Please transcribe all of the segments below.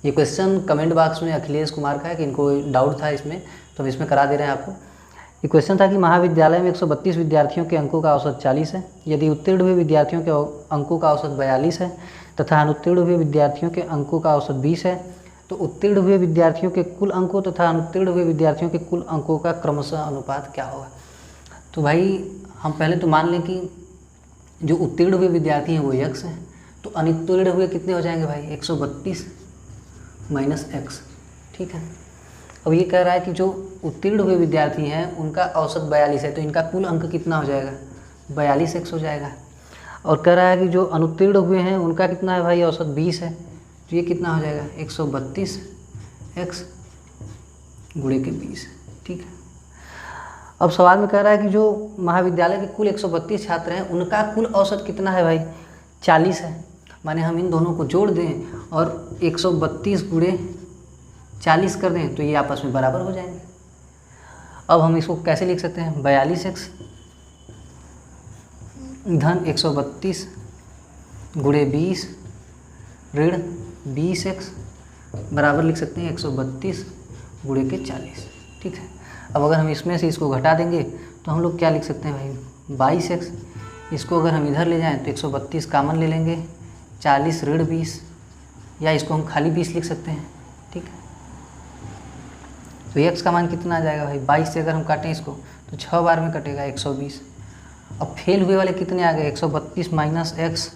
ये question comment box में अखिलेश कुमार का है कि इनको डाउट था इसमें, तो हम इसमें करा दे रहे हैं आपको। ये क्वेश्चन था कि महाविद्यालय में 132 विद्यार्थियों के अंकों का औसत 40 है। यदि उत्तीर्ण हुए विद्यार्थियों के अंकों का औसत 42 है तथा अनुत्तीर्ण हुए विद्यार्थियों के अंकों का औसत 20 है, तो उत्तीर्ण हुए विद्यार्थियों के कुल अंकों तथा अनुत्तीर्ण हुए विद्यार्थियों के कुल अंकों का क्रमशः अनुपात क्या होगा। तो भाई हम पहले तो मान लें कि जो उत्तीर्ण हुए विद्यार्थी हैं वो x हैं, तो अनुत्तीर्ण हुए कितने हो जाएंगे भाई 132 माइनस x। ठीक है, अब ये कह रहा है कि जो उत्तीर्ण हुए विद्यार्थी हैं उनका औसत 42 है, तो इनका कुल अंक कितना हो जाएगा 42x हो जाएगा। और कह रहा है कि जो अनुत्तीर्ण हुए हैं उनका कितना है भाई औसत 20 है, तो ये कितना हो जाएगा 132x गुणे के 20। ठीक है, अब सवाल में कह रहा है कि जो महाविद्यालय के कुल 132 छात्र हैं उनका कुल औसत कितना है भाई 40 है। माने हम इन दोनों को जोड़ दें और 132 गुणे 40 कर दें तो ये आपस में बराबर हो जाएंगे। अब हम इसको कैसे लिख सकते हैं 42x धन 132 गुणे 20 ऋण 20x बराबर लिख सकते हैं 132 गुणे के 40। ठीक है, अब अगर हम इसमें से इसको घटा देंगे तो हम लोग क्या लिख सकते हैं भाई 22x। इसको अगर हम इधर ले जाएं तो 132 कामन ले लेंगे, 40 ऋण 20, या इसको हम खाली 20 लिख सकते हैं। ठीक है, तो x का मान कितना आ जाएगा भाई 22 से अगर हम काटें इसको तो 6 बार में कटेगा 120। अब फेल हुए वाले कितने आ गए 132 माइनस x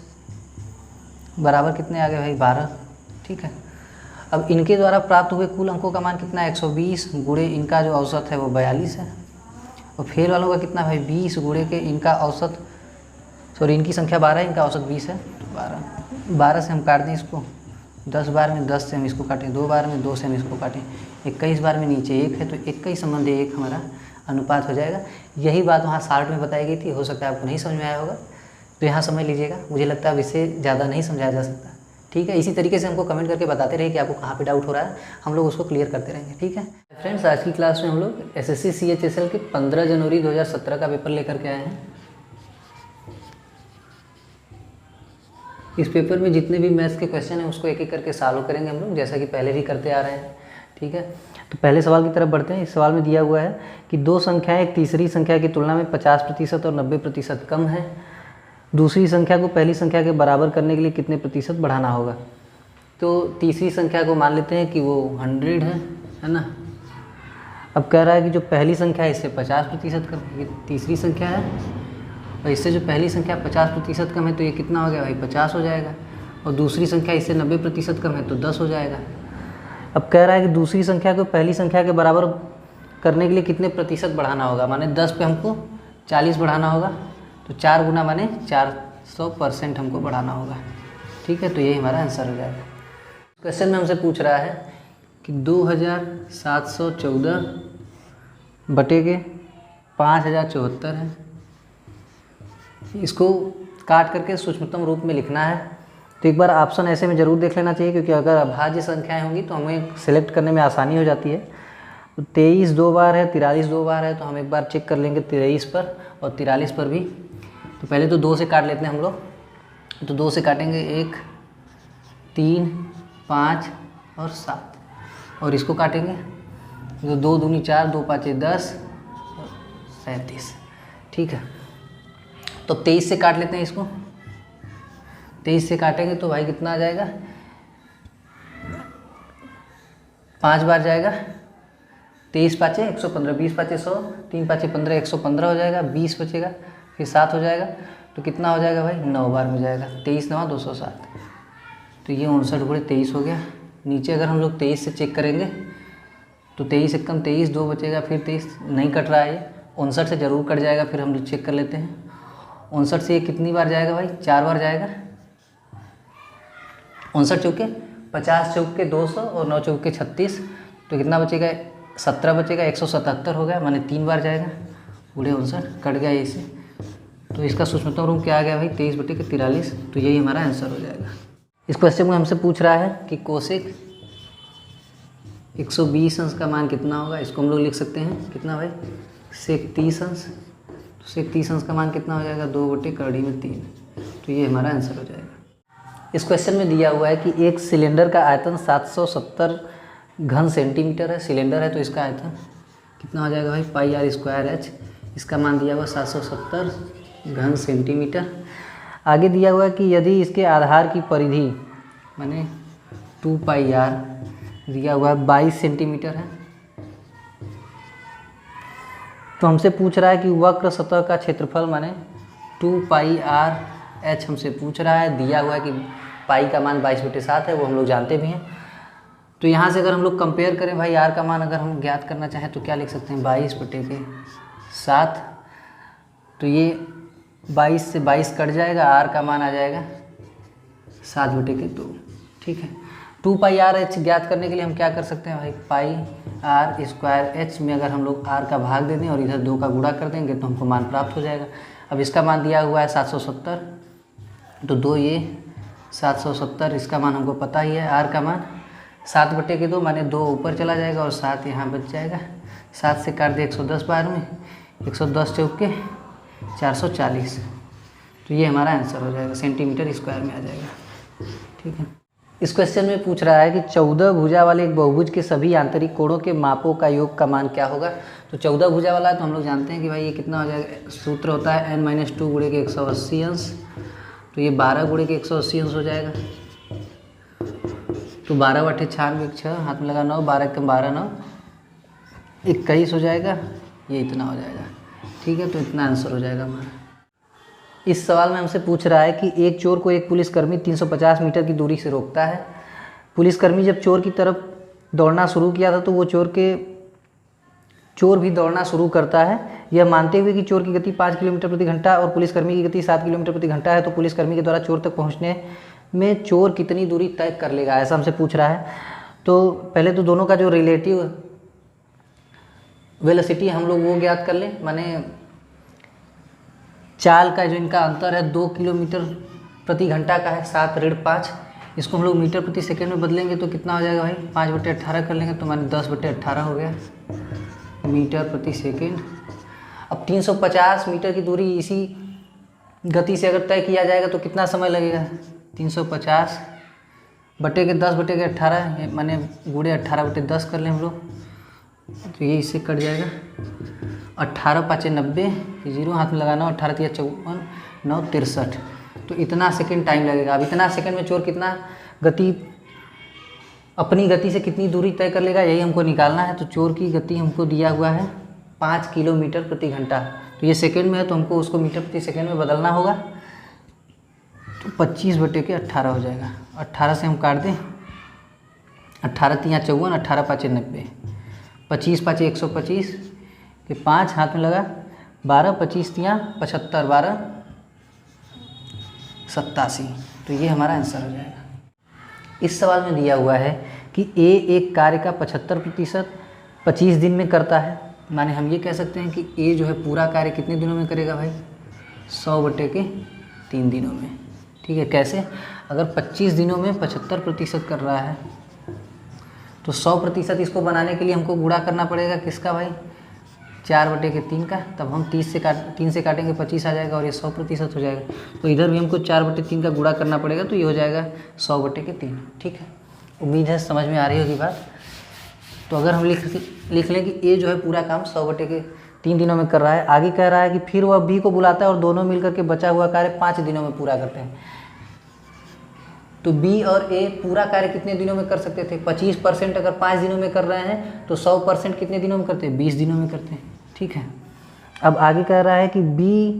बराबर कितने आ गए भाई 12। ठीक है, अब इनके द्वारा प्राप्त हुए कुल अंकों का मान कितना है 120 गुणे इनका जो औसत है वो 42 है। और फेल वालों का कितना भाई 20 गुणे के इनका औसत, सॉरी इनकी संख्या 12 है, इनका औसत 20 है, तो 12 से हम काट दें इसको, 10 बार में 10 से हम इसको काटें, 2 बार में 2 से हम इसको काटें, 21 बार में नीचे 1 है, तो 21 संबंध 1 हमारा अनुपात हो जाएगा। यही बात वहाँ शार्ट में बताई गई थी, हो सकता है आपको नहीं समझ में आया होगा, तो यहाँ समझ लीजिएगा। मुझे लगता है अब इससे ज़्यादा नहीं समझाया जा सकता। ठीक है, इसी तरीके से हमको कमेंट करके बताते रहिए कि आपको कहाँ पे डाउट हो रहा है, हम लोग उसको क्लियर करते रहेंगे। ठीक है फ्रेंड्स, आज की क्लास में हम लोग SSC CHSL के 15 जनवरी 2017 का पेपर लेकर के आए हैं। इस पेपर में जितने भी मैथ्स के क्वेश्चन हैं उसको एक एक करके सॉल्व करेंगे हम लोग, जैसा कि पहले भी करते आ रहे हैं। ठीक है, तो पहले सवाल की तरफ बढ़ते हैं। इस सवाल में दिया हुआ है कि दो संख्याएं एक तीसरी संख्या की तुलना में 50% और 90% कम है। दूसरी संख्या को पहली संख्या के बराबर करने के लिए कितने प्रतिशत बढ़ाना होगा। तो तीसरी संख्या को मान लेते हैं कि वो 100 है ना। अब कह रहा है कि जो पहली संख्या है इससे 50% कम, ये तीसरी संख्या है, और इससे जो पहली संख्या 50% कम है तो ये कितना हो गया भाई 50 हो जाएगा। और दूसरी संख्या इससे 90% कम है तो 10 हो जाएगा। अब कह रहा है कि दूसरी संख्या को पहली संख्या के बराबर करने के लिए कितने प्रतिशत बढ़ाना होगा। माने 10 पे हमको 40 बढ़ाना होगा, तो 4 गुना माने 400% हमको बढ़ाना होगा। ठीक है, तो यही हमारा आंसर हो जाएगा। क्वेश्चन में हमसे पूछ रहा है कि 2714 बटे के 5074 है। इसको काट करके सूक्ष्मतम रूप में लिखना है। तो एक बार ऑप्शन ऐसे में ज़रूर देख लेना चाहिए, क्योंकि अगर अभाज्य संख्याएं होंगी तो हमें सेलेक्ट करने में आसानी हो जाती है। तो 23 2 बार है, 43 2 बार है, तो हम एक बार चेक कर लेंगे 23 पर और 43 पर भी। तो पहले तो 2 से काट लेते हैं हम लोग। तो 2 से काटेंगे 1 3 5 और 7, और इसको काटेंगे तो 2 दूनी 4, 2 5 10 और 37। ठीक है, तो 23 से काट लेते हैं इसको। 23 से काटेंगे तो भाई कितना आ जाएगा 5 बार जाएगा, 23 पाँचे 115, 20 पाँचे 100, 3 पाँचे 15, 115 हो जाएगा, 20 बचेगा, फिर 7 हो जाएगा, तो कितना हो जाएगा भाई 9 बार में जाएगा, 23 9 207। तो ये 59 गुणे 23 हो गया। नीचे अगर हम लोग 23 से चेक करेंगे तो 23 से कम 23, 2 बचेगा, फिर 23 नहीं कट रहा है, ये 59 से ज़रूर कट जाएगा। फिर हम लोग चेक कर लेते हैं 59 से ये कितनी बार जाएगा भाई 4 बार जाएगा। 59 चौके 50, चौके 200 और 9 चौके 36, तो कितना बचेगा 17 बचेगा, 177 हो गया, माने 3 बार जाएगा। गुणे 59 कट गया इसे, तो इसका सूक्ष्मतम रूप क्या आ गया भाई 23 बटे के 43। तो यही हमारा आंसर हो जाएगा। इस क्वेश्चन में हमसे पूछ रहा है कि कोसेक 120 अंश का मान कितना होगा। इसको हम लोग लिख सकते हैं कितना भाई सेक 30 अंश। तो सेक 30 अंश का मान कितना हो जाएगा 2 बटे करड़ी में 3। तो ये हमारा आंसर हो जाएगा। इस क्वेश्चन में दिया हुआ है कि एक सिलेंडर का आयतन 770 घन सेंटीमीटर है। सिलेंडर है तो इसका आयतन कितना हो जाएगा भाई, पाई आर स्क्वायर एच। इसका मान दिया हुआ 770 घन सेंटीमीटर। आगे दिया हुआ है कि यदि इसके आधार की परिधि माने 2 पाई आर दिया हुआ है 22 सेंटीमीटर है, तो हमसे पूछ रहा है कि वक्र सतह का क्षेत्रफल माने 2 पाई आर एच हमसे पूछ रहा है। दिया हुआ है कि पाई का मान 22/7 है, वो हम लोग जानते भी हैं। तो यहाँ से अगर हम लोग कंपेयर करें भाई, आर का मान अगर हम ज्ञात करना चाहें तो क्या लिख सकते हैं, 22/7। तो ये 22 से 22 कट जाएगा, आर का मान आ जाएगा 7/2। ठीक है। 2 पाई आर एच ज्ञात करने के लिए हम क्या कर सकते हैं भाई, पाई आर स्क्वायर एच में अगर हम लोग आर का भाग दे दें और इधर 2 का गुणा कर देंगे तो हमको मान प्राप्त हो जाएगा। अब इसका मान दिया हुआ है 770, तो 2 ये 770, इसका मान हमको पता ही है। आर का मान 7/2 माने 2 ऊपर चला जाएगा और 7 यहाँ बच जाएगा। 7 से काट दे 110 बार में, 110 चौके 440। तो ये हमारा आंसर हो जाएगा, सेंटीमीटर स्क्वायर में आ जाएगा। ठीक है। इस क्वेश्चन में पूछ रहा है कि 14 भुजा वाले एक बहुभुज के सभी आंतरिक कोणों के मापों का योग का मान क्या होगा। तो 14 भुजा वाला है तो हम लोग जानते हैं कि भाई ये कितना हो जाएगा, सूत्र होता है n-2 गुणे के 180 अंश। तो ये 12 गुणे के 180 अंश हो जाएगा। तो 12/96 6 हाथ में लगा 9, 12 कम 12 9 21 हो जाएगा। ये इतना हो जाएगा। ठीक है, तो इतना आंसर हो जाएगा हमारा। इस सवाल में हमसे पूछ रहा है कि एक चोर को एक पुलिसकर्मी 350 मीटर की दूरी से रोकता है। पुलिसकर्मी जब चोर की तरफ दौड़ना शुरू किया था तो वो चोर भी दौड़ना शुरू करता है, यह मानते हुए कि चोर की गति 5 किलोमीटर प्रति घंटा और पुलिसकर्मी की गति 7 किलोमीटर प्रति घंटा है। तो पुलिसकर्मी के द्वारा चोर तक पहुँचने में चोर कितनी दूरी तय कर लेगा, ऐसा हमसे पूछ रहा है। तो पहले तो दोनों का जो रिलेटिव वेलोसिटी हम लोग वो ज्ञात कर लें, माने चाल का जो इनका अंतर है 2 किलोमीटर प्रति घंटा का है, 7 ऋण 5। इसको हम लोग मीटर प्रति सेकंड में बदलेंगे तो कितना हो जाएगा भाई, 5/18 कर लेंगे तो माने 10/18 हो गया मीटर प्रति सेकंड। अब 350 मीटर की दूरी इसी गति से अगर तय किया जाएगा तो कितना समय लगेगा, 350 बटे के 10/18 माने गुणे 18/10 कर लें हम लोग, तो ये इससे कट जाएगा। 18 × 5 = 90, 0 हाथ में लगाना, 18 × 3 = 54, 9 = 63। तो इतना सेकंड टाइम लगेगा। अब इतना सेकंड में चोर कितना गति, अपनी गति से कितनी दूरी तय कर लेगा, यही हमको निकालना है। तो चोर की गति हमको दिया हुआ है 5 किलोमीटर प्रति घंटा। तो ये सेकंड में है तो हमको उसको मीटर प्रति सेकंड में बदलना होगा। तो 25/18 हो जाएगा। 18 से हम काट दें, 18 × 3 = 54, 18 × 5 = 90, 25 × 5 = 125 के 5 हाथ में लगा, 12 × 25 = 75, 12 = 87। तो ये हमारा आंसर हो जाएगा। इस सवाल में दिया हुआ है कि ए एक कार्य का 75% 25 दिन में करता है। माने हम ये कह सकते हैं कि ए जो है पूरा कार्य कितने दिनों में करेगा भाई, 100/3 दिनों में। ठीक है, कैसे, अगर 25 दिनों में 75% कर रहा है तो 100% इसको बनाने के लिए हमको गुणा करना पड़ेगा किसका भाई, 4/3 का। तब हम 3 से काटेंगे 25 आ जाएगा और ये 100% हो जाएगा। तो इधर भी हमको 4/3 का गुणा करना पड़ेगा, तो ये हो जाएगा 100/3। ठीक है, उम्मीद है समझ में आ रही होगी बात। तो अगर हम लिख लें कि ए जो है पूरा काम 100/3 दिनों में कर रहा है। आगे कह रहा है कि फिर वह बी को बुलाता है और दोनों मिलकर के बचा हुआ कार्य 5 दिनों में पूरा करते हैं। तो बी और ए पूरा कार्य कितने दिनों में कर सकते थे, 25% अगर 5 दिनों में कर रहे हैं तो 100% कितने दिनों में करते हैं, 20 दिनों में करते हैं। ठीक है, अब आगे कह रहा है कि बी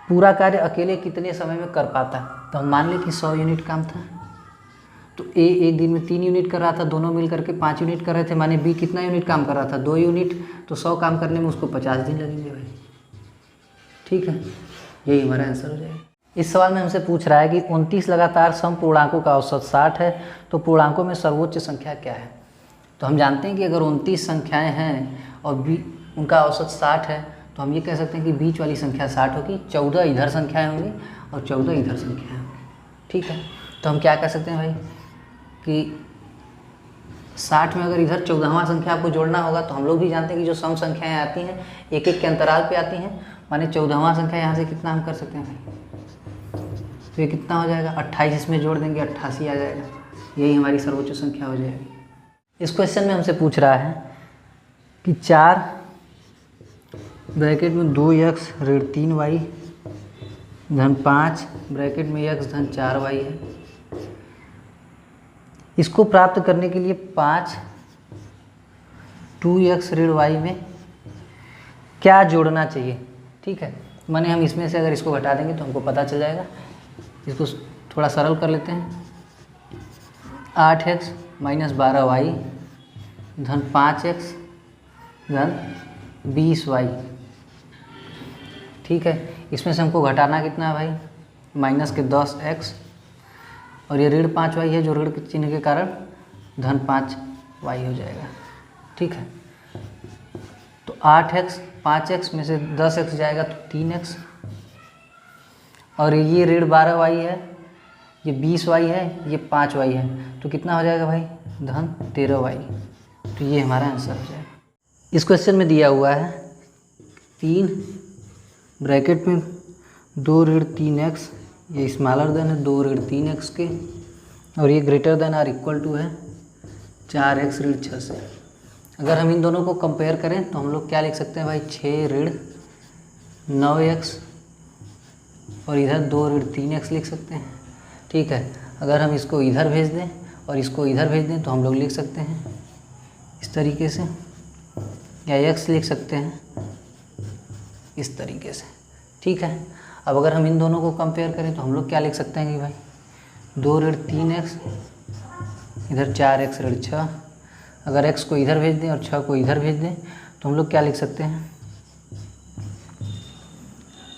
पूरा कार्य अकेले कितने समय में कर पाता। तो हम मान लें कि 100 यूनिट काम था, तो ए एक दिन में 3 यूनिट कर रहा था, दोनों मिल करके 5 यूनिट कर रहे थे, माने बी कितना यूनिट काम कर रहा था, 2 यूनिट। तो 100 काम करने में उसको 50 दिन लगेंगे भाई। ठीक है, यही हमारा आंसर हो जाएगा। इस सवाल में हमसे पूछ रहा है कि 29 लगातार सम पूर्णांकों का औसत 60 है, तो पूर्णांकों में सर्वोच्च संख्या क्या है। तो हम जानते हैं कि अगर 29 संख्याएं हैं और बी उनका औसत 60 है, तो हम ये कह सकते हैं कि बीच वाली संख्या 60 होगी, 14 इधर संख्याएं होंगी और 14 इधर संख्याएं होंगी। ठीक है, तो हम क्या कह सकते हैं भाई कि 60 में अगर इधर 14वां संख्या आपको जोड़ना होगा, तो हम लोग भी जानते हैं कि जो सम संख्याएँ आती हैं एक-एक के अंतराल पे आती हैं, माने 14वां संख्या यहाँ से कितना हम कर सकते हैं भाई, तो ये कितना हो जाएगा, 28 इसमें जोड़ देंगे 88 आ जाएगा। यही हमारी सर्वोच्च संख्या हो जाएगी। इस क्वेश्चन में हमसे पूछ रहा है कि 4 ब्रैकेट में 2x ऋण 3y धन 5 ब्रैकेट में x धन 4y है। इसको प्राप्त करने के लिए 5 2x ऋण y में क्या जोड़ना चाहिए। ठीक है, माने हम इसमें से अगर इसको घटा देंगे तो हमको पता चल जाएगा। इसको थोड़ा सरल कर लेते हैं। 8x माइनस 12y धन 5x धन 20y। ठीक है, इसमें से हमको घटाना कितना है भाई, माइनस के 10x और ये ऋण 5y है जो ऋण के चिन्ह के कारण धन 5y हो जाएगा। ठीक है, तो 8x 5x में से 10x जाएगा तो 3x और ये ऋण 12y है, ये 20y है, ये 5y है, तो कितना हो जाएगा भाई, धन 13y। तो ये हमारा आंसर हो जाएगा। इस क्वेश्चन में दिया हुआ है 3 ब्रैकेट में 2 ऋण 3x, ये स्मॉलर देन है 2 ऋण 3x के, और ये greater than or equal to है 4x ऋण 6 से। अगर हम इन दोनों को कंपेयर करें तो हम लोग क्या लिख सकते हैं भाई, 6 ऋण 9x और इधर 2 ऋण 3x लिख सकते हैं। ठीक है, अगर हम इसको इधर भेज दें और इसको इधर भेज दें तो हम लोग लिख सकते हैं इस तरीके से, या x लिख सकते हैं इस तरीके से। ठीक है, अब अगर हम इन दोनों को कंपेयर करें तो हम लोग क्या लिख सकते हैं कि भाई 2 ऋण 3x इधर 4x ऋण 6, अगर x को इधर भेज दें और 6 को इधर भेज दें तो हम लोग क्या लिख सकते हैं।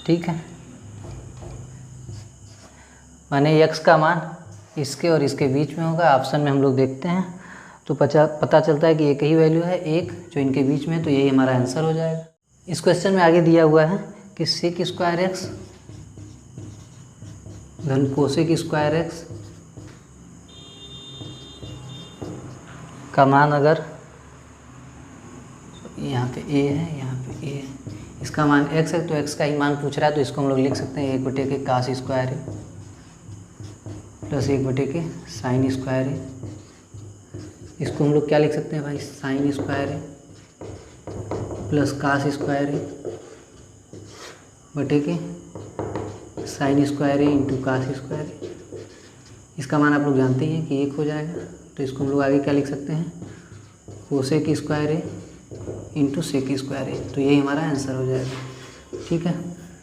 ठीक है, माने x का मान इसके और इसके बीच में होगा। ऑप्शन में हम लोग देखते हैं तो पता चलता है कि एक ही वैल्यू है, एक जो इनके बीच में है, तो यही हमारा आंसर हो जाएगा। इस क्वेश्चन में आगे दिया हुआ है कि सेक स्क्वायर एक्स धन कोसेक स्क्वायर एक्स का मान, अगर यहाँ पे a है, यहाँ पे a है, इसका मान x है, तो x का ही मान पूछ रहा है, तो इसको हम लोग लिख सकते हैं 1/के कास स्क्वायर है प्लस 1/के साइन स्क्वायर है। इसको हम लोग क्या लिख सकते हैं भाई, साइन स्क्वायर है प्लस कास स्क्वायर है बटे के साइन स्क्वायर है इंटू कास स्क्वायर है। इसका मान आप लोग जानते ही हैं कि 1 हो जाएगा, तो इसको हम लोग आगे क्या लिख सकते हैं, कोसेक स्क्वायर है इंटू सेक स्क्वायर है। तो यही हमारा आंसर हो जाएगा। ठीक है,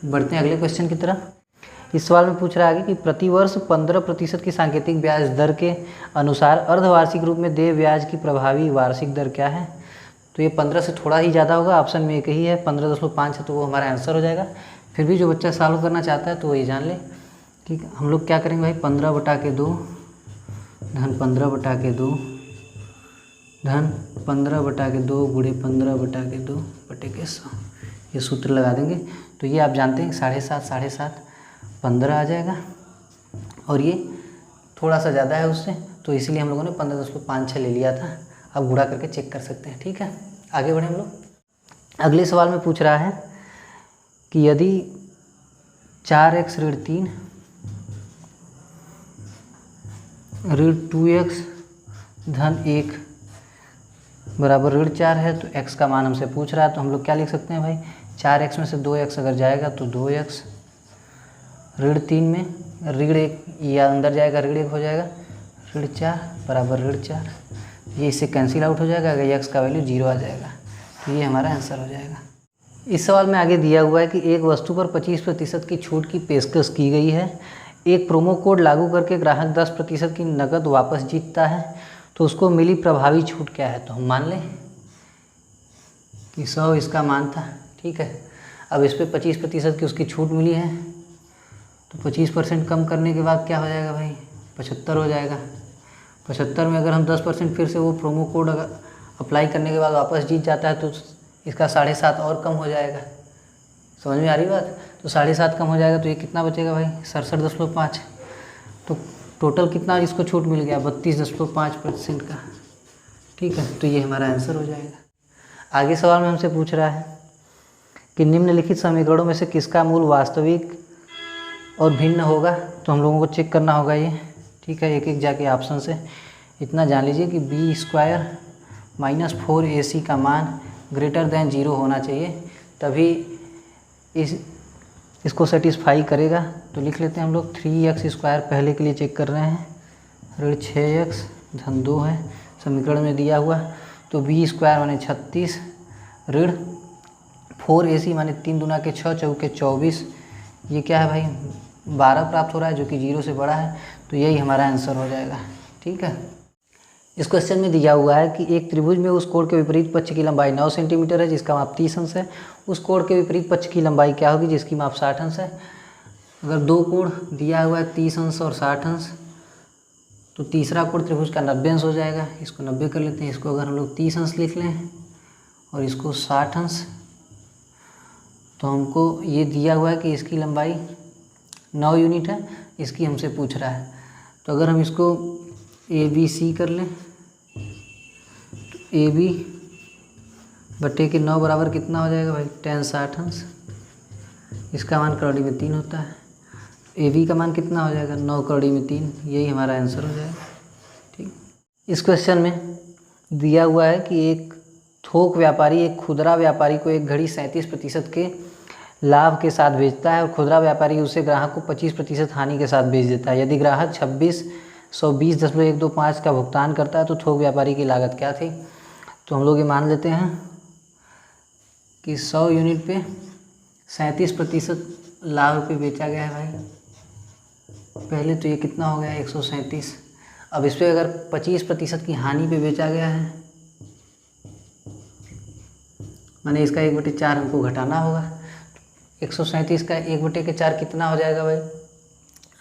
बढ़ते हैं अगले क्वेश्चन की तरफ। इस सवाल में पूछ रहा है कि प्रतिवर्ष 15% की सांकेतिक ब्याज दर के अनुसार अर्धवार्षिक रूप में देय ब्याज की प्रभावी वार्षिक दर क्या है। तो ये 15 से थोड़ा ही ज़्यादा होगा, ऑप्शन में एक ही है 15.5 है, तो वो हमारा आंसर हो जाएगा। फिर भी जो बच्चा सॉल्व करना चाहता है तो ये जान ले कि हम लोग क्या करेंगे भाई, 15/2 धन 15/2 धन 15/2 गुणे 15/2 बटे के 100, ये सूत्र लगा देंगे। तो ये आप जानते हैं 7.5 15 आ जाएगा, और ये थोड़ा सा ज़्यादा है उससे, तो इसीलिए हम लोगों ने 15.56 ले लिया था। आप गुणा करके चेक कर सकते हैं। ठीक है, आगे बढ़े हम लोग। अगले सवाल में पूछ रहा है कि यदि 4x ऋण 3 ऋण 2x धन 1 बराबर ऋण 4 है, तो x का मान हमसे पूछ रहा है, तो हम लोग क्या लिख सकते हैं भाई, 4x में से 2x अगर जाएगा तो 2x ऋण 3 में ऋण 1 या अंदर जाएगा ऋण 1 हो जाएगा, ऋण 4 बराबर ऋण 4, ये इससे कैंसिल आउट हो जाएगा, अगर x का वैल्यू 0 आ जाएगा, तो ये हमारा आंसर हो जाएगा। इस सवाल में आगे दिया हुआ है कि एक वस्तु पर 25% की छूट की पेशकश की गई है, एक प्रोमो कोड लागू करके ग्राहक 10% की नकद वापस जीतता है, तो उसको मिली प्रभावी छूट क्या है। तो हम मान लें कि 100 इसका मान था। ठीक है, अब इस पर 25% की उसकी छूट मिली है, तो 25% कम करने के बाद क्या हो जाएगा भाई, 75 हो जाएगा। 75 में अगर हम 10% फिर से वो प्रोमो कोड अगर अप्लाई करने के बाद वापस जीत जाता है तो इसका 7.5 और कम हो जाएगा। समझ में आ रही बात, तो 7.5 कम हो जाएगा, तो ये कितना बचेगा भाई, 67.5। तो टोटल कितना इसको छूट मिल गया, 32.5% का। ठीक है, तो ये हमारा आंसर हो जाएगा। आगे सवाल में हमसे पूछ रहा है कि निम्नलिखित समीकरणों में से किसका मूल वास्तविक और भिन्न होगा तो हम लोगों को चेक करना होगा ये, ठीक है। एक एक जाके ऑप्शन से इतना जान लीजिए कि बी स्क्वायर माइनस 4ac का मान ग्रेटर देन 0 होना चाहिए, तभी इसको सेटिस्फाई करेगा। तो लिख लेते हैं हम लोग 3x² पहले के लिए चेक कर रहे हैं, ऋण 6x धन 2 है समीकरण में दिया हुआ। तो b² माने 36 ऋण 4ac माने 3 दूना के 6 चौके 24, ये क्या है भाई 12 प्राप्त हो रहा है जो कि 0 से बड़ा है, तो यही हमारा आंसर हो जाएगा, ठीक है। इस क्वेश्चन में दिया हुआ है कि एक त्रिभुज में उस कोण के विपरीत पक्ष की लंबाई 9 सेंटीमीटर है जिसका माप 30 अंश है, उस कोण के विपरीत पक्ष की लंबाई क्या होगी जिसकी माप 60 अंश है। अगर दो कोण दिया हुआ है 30 अंश और 60 अंश, तो तीसरा कोण त्रिभुज का 90 अंश हो जाएगा। इसको 90 कर लेते हैं। इसको अगर हम लोग 30 अंश लिख लें और इसको 60 अंश, तो हमको ये दिया हुआ है कि इसकी लंबाई 9 यूनिट है, इसकी हमसे पूछ रहा है। तो अगर हम इसको ABC कर लें तो AB बटे के 9 बराबर कितना हो जाएगा भाई 10 60 अंश, इसका मान करोड़ी में 3 होता है। AB का मान कितना हो जाएगा 9 करोड़ी में 3, यही हमारा आंसर हो जाएगा, ठीक। इस क्वेश्चन में दिया हुआ है कि एक थोक व्यापारी एक खुदरा व्यापारी को एक घड़ी 37% के लाभ के साथ बेचता है और खुदरा व्यापारी उसे ग्राहक को 25% हानि के साथ बेच देता है। यदि ग्राहक 2620.125 का भुगतान करता है तो थोक व्यापारी की लागत क्या थी। तो हम लोग ये मान लेते हैं कि 100 यूनिट पे 37% लाभ पे बेचा गया है भाई। पहले तो ये कितना हो गया 137। अब इस पर अगर 25% की हानि पे बेचा गया है, माने इसका 1/4 हमको घटाना होगा। 137 का 1/4 कितना हो जाएगा भाई,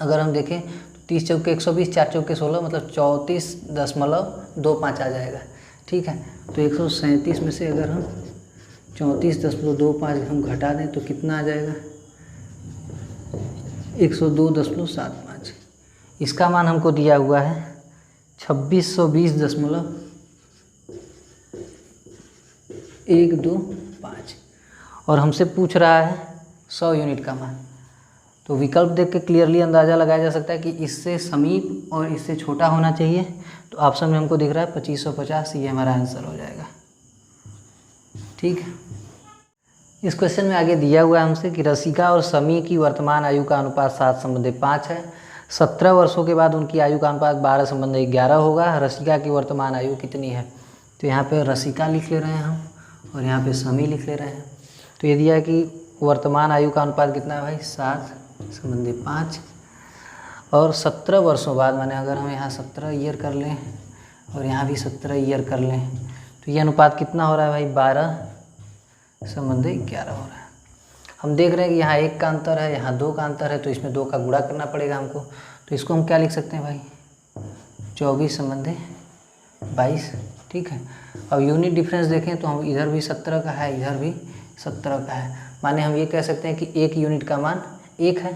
अगर हम देखें तो 30 चौके 120, 4 चौके 16, मतलब 34.25 आ जाएगा, ठीक है। तो 137 में से अगर हम 34.25 हम घटा दें तो कितना आ जाएगा 102.75। इसका मान हमको दिया हुआ है 2620.125 और हमसे पूछ रहा है 100 यूनिट का मान। तो विकल्प देख के क्लियरली अंदाज़ा लगाया जा सकता है कि इससे समीप और इससे छोटा होना चाहिए। तो ऑप्शन में हमको दिख रहा है 2550, ये हमारा आंसर हो जाएगा, ठीक है। इस क्वेश्चन में आगे दिया हुआ है हमसे कि रसिका और समी की वर्तमान आयु का अनुपात 7:5 है। 17 वर्षों के बाद उनकी आयु का अनुपात 12:11 होगा। रसिका की वर्तमान आयु कितनी है। तो यहाँ पे रसिका लिख ले रहे हैं हम और यहाँ पे समी लिख ले रहे हैं। तो ये दिया है कि वर्तमान आयु का अनुपात कितना है भाई 7:5 और 17 वर्षों बाद, माने अगर हम यहाँ 17 ईयर कर लें और यहाँ भी 17 ईयर कर लें तो ये अनुपात कितना हो रहा है भाई 12:11 हो रहा है। हम देख रहे हैं कि यहाँ 1 का अंतर है, यहाँ 2 का अंतर है, तो इसमें 2 का गुणा करना पड़ेगा हमको। तो इसको हम क्या लिख सकते हैं भाई 24/22, ठीक है। अब यूनिट डिफरेंस देखें तो हम इधर भी 17 का है, इधर भी 17 का है, माने हम ये कह सकते हैं कि 1 यूनिट का मान 1 है,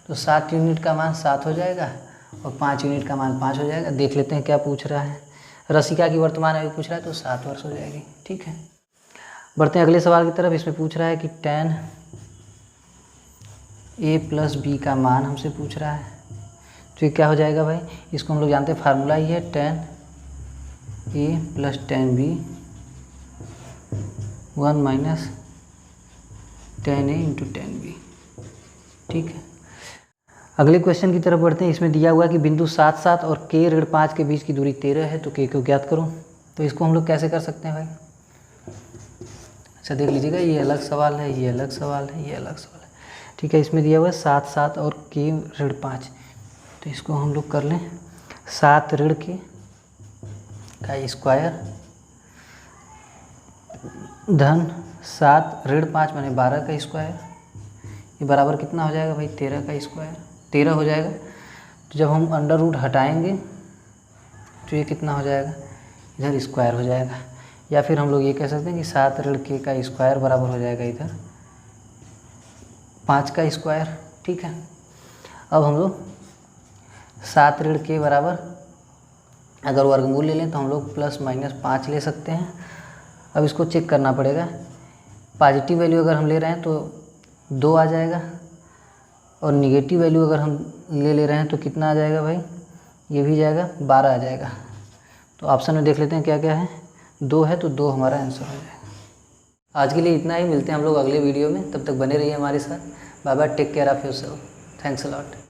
तो 7 यूनिट का मान 7 हो जाएगा और 5 यूनिट का मान 5 हो जाएगा। देख लेते हैं क्या पूछ रहा है। रसिका की वर्तमान आयु पूछ रहा है तो 7 वर्ष हो जाएगी, ठीक है। बढ़ते हैं अगले सवाल की तरफ। इसमें पूछ रहा है कि tan a + b का मान हमसे पूछ रहा है। तो ये क्या हो जाएगा भाई, इसको हम लोग जानते हैं, फार्मूला ही है tan a + tan b 1 - tan a × tan b, ठीक है। अगले क्वेश्चन की तरफ बढ़ते हैं। इसमें दिया हुआ है कि बिंदु 7 7 और k ऋण 5 के बीच की दूरी 13 है, तो k को ज्ञात करो। तो इसको हम लोग कैसे कर सकते हैं भाई। अच्छा देख लीजिएगा, ये अलग सवाल है, ये अलग सवाल है, ये अलग सवाल है, ठीक है। इसमें दिया हुआ है 7 7 और k ऋण 5, तो इसको हम लोग कर लें 7 ऋण k का स्क्वायर धन 7 ऋण 5 माने 12 का स्क्वायर, ये बराबर कितना हो जाएगा भाई 13 का स्क्वायर, 13 हो जाएगा। तो जब हम अंडर रूट हटाएंगे तो ये कितना हो जाएगा, इधर स्क्वायर हो जाएगा। या फिर हम लोग ये कह सकते हैं कि 7 ऋण k का स्क्वायर बराबर हो जाएगा इधर 5 का स्क्वायर, ठीक है। अब हम लोग 7 ऋण k बराबर अगर वर्गमूल ले लें तो हम लोग ±5 ले सकते हैं। अब इसको चेक करना पड़ेगा, पॉजिटिव वैल्यू अगर हम ले रहे हैं तो 2 आ जाएगा और निगेटिव वैल्यू अगर हम ले रहे हैं तो कितना आ जाएगा भाई, ये भी जाएगा 12 आ जाएगा। तो ऑप्शन में देख लेते हैं क्या क्या है, 2 है तो 2 हमारा आंसर हो जाएगा। आज के लिए इतना ही, मिलते हैं हम लोग अगले वीडियो में, तब तक बने रहिए हमारे साथ। Bye bye, take care of yourself, thanks a lot.